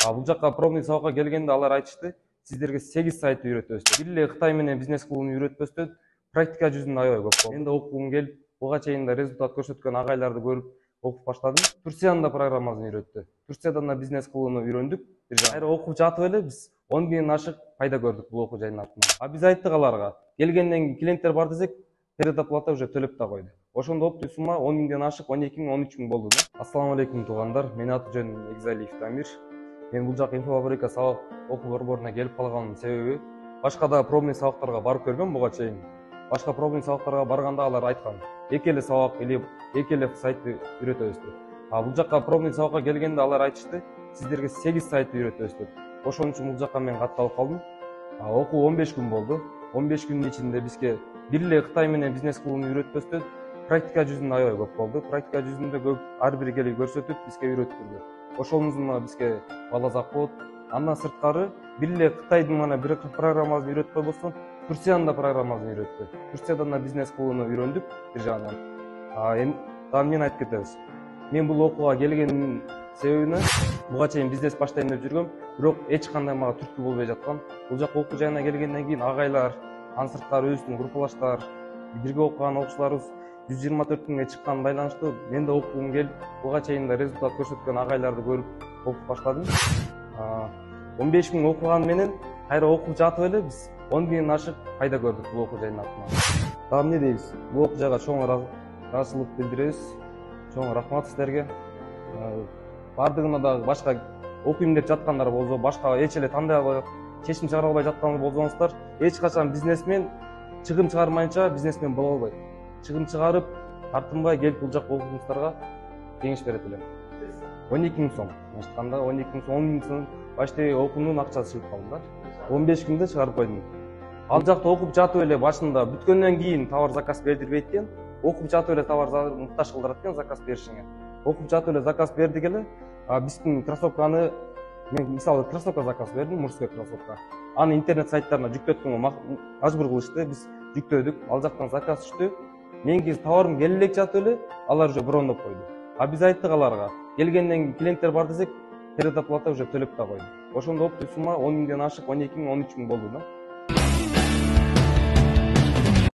Бул жака пробный сабакка келгенде алар айтышты, сиздерге 8 сайт үйрөтөбүз деп. Бир эле Кытай менен бизнес кылууну үйрөтпөстөн практика жүзүндө аябай көп болду. Мен да окугум келип, буга чейин да результат көрсөткөн агайларды көрүп окуп баштадым. Турциянын да программасын үйрөттү. Турциядан да бизнес кылууну үйрөндүк. Кайра окуп жатып эле биз 10 миңден ашык пайда көрдүк бул окуу жайдын артынан. Биз айттык аларга, келгенден кийин клиенттер бар десек, предоплата уже төлөп да койду. Ошондо оптуу сумма 10 миңден ашык 12 миң, 13 миң болду да. Ассаламу алейкум туугандар. Менин аты жөнүм Эгзалиев Дамир. Мен бул жак инфофабрика сабак окуу борборуна келип калганымдын себеби башка да пробный сабактарга барып көргөм буга чейин. Башка пробный сабактарга барганда алар айткан, эки эле сабак или эки эле сайтты үйрөтөбүз деп. Бул жака пробный сабакка келгенде алар айтышты, сиздерге 8 сайт үйрөтөбүз деп. Ошон үчүн бул жака мен катталып калдым. Окуу 15 күн болду. 15 күндүн ичинде бизге бир эле Кытай менен бизнес кылууну үйрөтпөстөн практика жүзүндө аябай көп болду. Практика жүзүндө көп ар бир келип көрсөтүп бизге үйрөттүрдү. Ошонусунда бизге балазак болот. Андан сырткары бир эле Кытайдын мана бир программасын үйрөтүп койбостон Турциянын да программасын үйрөттү. Турциядан да бизнес кылууну үйрөндүк бир жагынан. Эми дагы эмнени айтып кетебиз. Мен бул окууга келгендин себебине буга чейин бизнес баштайм деп жүргөм, бирок эч кандай мага түрткү болбой жаткан. Бул жака окуу жайына келгенден кийин агайлар, андан сырткары өзүбүздүн группалаштар, бирге окуган окуучуларыбыз 124 миңге чыккан байланыштуу мен да окугум келип, буга чейин да результат көрсөткөн агайларды көрүп окуп баштадым. 15 миң окуган менен кайра окуп жатып эле биз 10 миңден ашык пайда көрдүк бул окуу жайдын артынан. Дагы эмне дейбиз? Бул окуу жайга чоң ыраазычылык билдиребиз. Чоң рахмат сиздерге. Бардыгына дагы башка окуйм деп жаткандар болсо, башка эч эле тандай албай, чечим чыгара албай жаткан болсоңуздар, эч качан бизнесмен чыгым чыгармайынча бизнесмен боло албайт. Чыгым чыгарып, тартынбай келип бул жакка окугуңуздарга кеңеш берет элем. 12 миң сом. Айтканда 12 миң сом, 10 миң сом баштай окуунун акчасы чыгып калды да. 15 күндө чыгарып койдум. Ал жакта окуп жатып эле башында бүткөндөн кийин товар заказ бердирбейт экен. Окуп жатып эле товар муктаж кылдырат экен заказ беришиңе. Окуп жатып эле заказ бердик эле. Биздин кроссовканы мен мисалы кроссовка заказ бердим, мужской кроссовка. Аны интернет сайттарына жүктөткөнгө мажбур кылышты. Биз жүктөдүк. Ал жактан заказ түштү. Менин товарым келе элек жатып эле алар уже брондоп койду. Биз айттык аларга, келгенден кийин клиенттер бар десек, предоплата уже төлөп да койду. Ошондо оптуу сумма 10 миңден ашык 12 миң, 13 миң болду да.